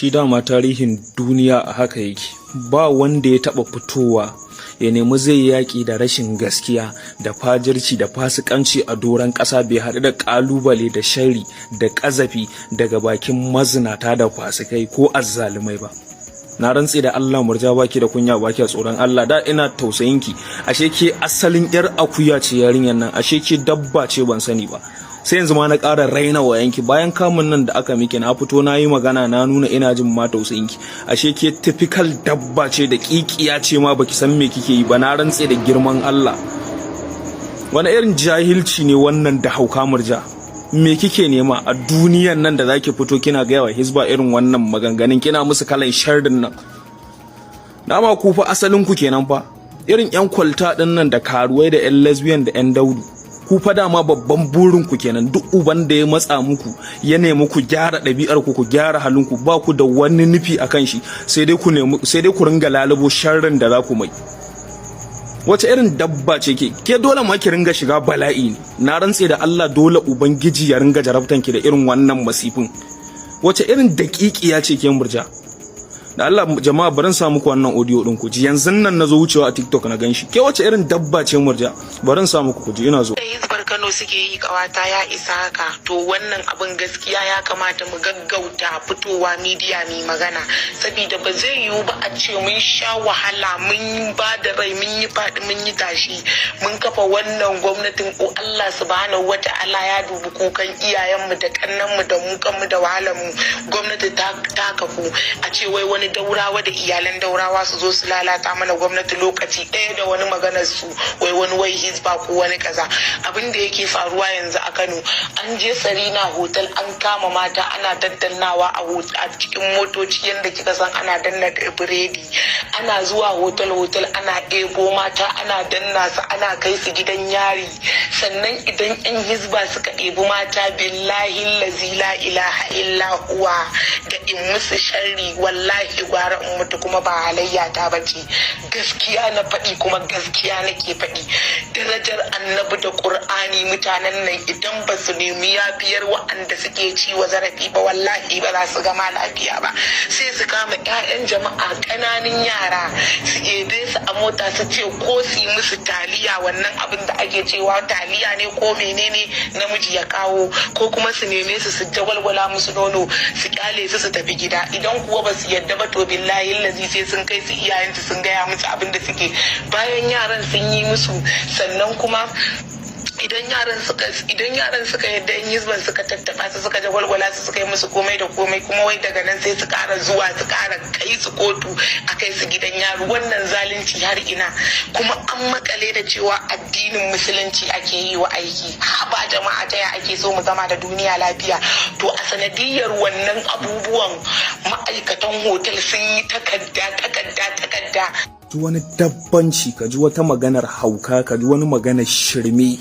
Shi dama tarihin duniya a haka yake, ba wanda ya taɓa fitowa ya nemi zai yaƙi da rashin gaskiya da fajirci da fasikanci a doron ƙasa bai haɗu da ƙalubale da shari da ƙazafi daga bakin mazinata da fasikai ko azzalumai ba. Na rantse da Allah Murja, baki da kunya, baki da tsoron Allah. Da ina tausayinki, ashe ke asalin yar akuya ce yarinyar nan, ashe ke dabba ce ban sani ba. Sai yanzu ma na ƙara raina wayanki, bayan kamun nan da aka miki na fito na yi magana na nuna ina jin ma tausayinki. Ashe ke typical dabba ce da kikiya ce ma baki san me kike yi ba. Na rantse da girman Allah. Wani irin jahilci ne wannan da hauka Murja? Me kike nema a duniyan nan da zaki fito kina ga yawa hisbah irin wannan maganganun, kina musu kalan sharrin nan? Dama ku fa asalin ku kenan fa, irin yan kwalta din nan da karuwai da yan lesbian da yan daudu. Ku fa dama babban burin ku kenan, duk uban da ya matsa muku ya nemi ku gyara ɗabi'ar ku gyara halin ku, ba ku da wani nufi akan shi, sai dai ku ringa lalubo sharrin da za ku mai. Wace irin dabba ce ke dole ma ki ringa shiga bala'i ne. Na rantse da Allah dole ubangiji ya ringa jarabtan ki da irin wannan masifin. Wace irin daƙiƙiya ce ke Murja? Da Allah jama'a barin sa muku wannan audio din ku ji, yanzu nan nazo wucewa a TikTok na ganshi. Ke wace irin dabba ce Murja? Barin sa muku ku ji, ina zo. Kano suke yi kawata ya isa haka, to wannan abin gaskiya ya kamata mu gaggauta fitowa midiya mai magana, saboda ba zai yiwu ba a ce mun sha wahala, mun ba da rai, mun yi faɗi, mun yi tashi, mun kafa wannan gwamnatin. Allah subhanahu wata'ala ya dubi kukan iyayenmu da kannanmu da mu kanmu da wahalar mu. Gwamnati ta kafu, a ce wai wani daurawa da iyalan daurawa su zo su lalata mana gwamnati lokaci ɗaya da wani maganar su, wai hisbah ko wani kaza. Abin da yake faruwa yanzu a Kano, an je Sarina hotel an kama mata ana daddannawa a cikin motoci yadda kika san ana danna biredi. Ana zuwa hotel ana ebo mata ana danna su ana kai su gidan yari. Sannan idan yan hisbah suka ebo mata, billahi lazi la ilaha illa huwa, da in musu sharri wallahi gwara in mutu, kuma ba halayya ta bace. Gaskiya na faɗi kuma gaskiya nake faɗi. Darajar annabi da Qur'ani, mutanen nan idan ba su nemi yafiyar wa'anda suke ci wa zarafi ba, wallahi ba za su gama lafiya ba. Sai su kama 'ya'yan jama'a ƙananan yara su ebe su a mota su ce ko su yi musu taliya, wannan abin da ake cewa taliya ne ko menene namiji ya kawo, ko kuma su neme su jagwalgwala musu nono su kyale su tafi gida. Idan kuwa ba su yadda ba, to billahi lazi sai sun kai su iyayensu sun gaya musu abin da suke, bayan yaran sun yi musu. Sannan kuma idan yaran suka yadda in hisban suka tattaba su, suka jagwalgwala su, suka yi musu komai da komai, kuma wai daga nan sai su ƙara zuwa su ƙara kai su kotu a kai su gidan yaro. Wannan zalunci har ina? Kuma an makale da cewa addinin musulunci ake yi wa aiki. Ba jama'a ta ya ake so mu zama da duniya lafiya? To a sanadiyar wannan abubuwan ma'aikatan hotel sun yi takarda. Ji wani dabbanci, ka ji wata maganar hauka, ka ji wani maganar shirme.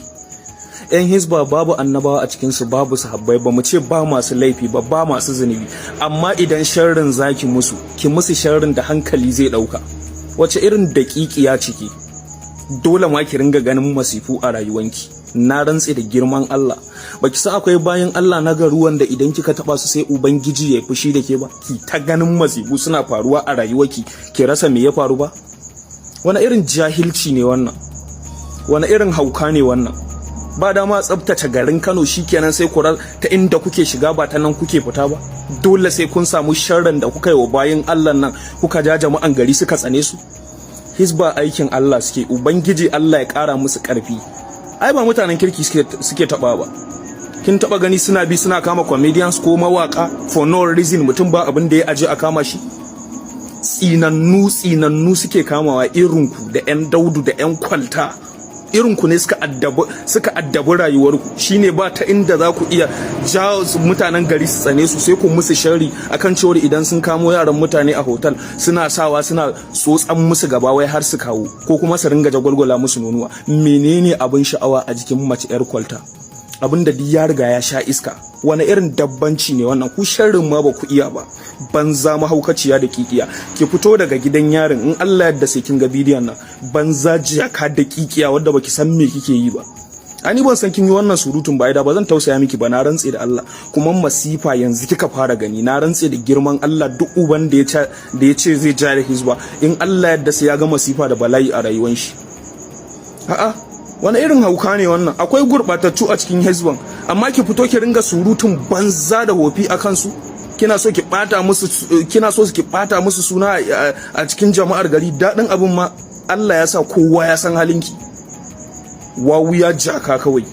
yan hisba babu annabawa a cikinsu, babu sahabbai, ba mu ce ba masu laifi ba masu zunubi, amma idan sharrin zaki musu, ki musu sharrin da hankali zai dauka. Wace irin daƙiƙiya ciki? Dole ma ki ringa ganin masifu a rayuwanki. Na rantse da girman Allah, baki sa akwai bayan Allah na garuwan da idan kika taba su sai ubangiji ya fushi da ke ba? Ki ta ganin masifu suna faruwa a rayuwarki, ki rasa me ya faru ba? Wani irin jahilci ne wannan? Wani irin hauka ne wannan? Ba dama tsabtace garin Kano shikenan sai kurar ta inda kuke shiga ba ta nan kuke fita ba? Dole sai kun samu sharrin da kuka yi wa bayin Allah nan, kuka ja jama'an gari suka tsane su. Hisba aikin Allah suke, ubangiji Allah ya kara musu karfi. Ai ba mutanen kirki suke taba ba. Kin taba gani suna bi suna kama comedians ko mawaka for no reason, mutum ba abin da ya aje a kama shi? Tsinannu suke kamawa, irinku da yan daudu da yan kwalta. Irinku ne suka addabi rayuwarku. Shine ba ta inda za ku iya jawo mutanen gari su tsane su, sai ku musu sharri akan cewar idan sun kamo yaran mutane a hotel suna sawa suna tsotsan musu gaba wai har su kawo, ko kuma su ringa jagwalgwala musu nonuwa. Menene abin sha'awa a jikin mace yar kwalta? Abin da ya riga ya sha iska. Wani irin dabbanci ne wannan? Ku sharrin ma ba ku iya ba, banza mahaukaciya da kikiya. Ki fito daga gidan yarin, in Allah yadda sai kin ga bidiyon nan. Banza jaka da kikiya wadda baki san me kike yi ba. ani ban san kin yi wannan surutun ba da ba zan tausaya miki ba, na rantse da Allah. Kuma masifa yanzu kika fara gani, na rantse da girman Allah duk uban da ya ce zai jare hisba in Allah yadda sai ya ga masifa da bala'i a rayuwar shi. A'a, wani irin hauka ne wannan? Akwai gurbatattu a cikin hisban, amma ki fito ki ringa surutun banza da hofi a kansu. Kina so ki bata musu suna a cikin jama'ar gari. Dadin abin ma Allah ya sa kowa ya san halinki. Wawu ya jaka kawai.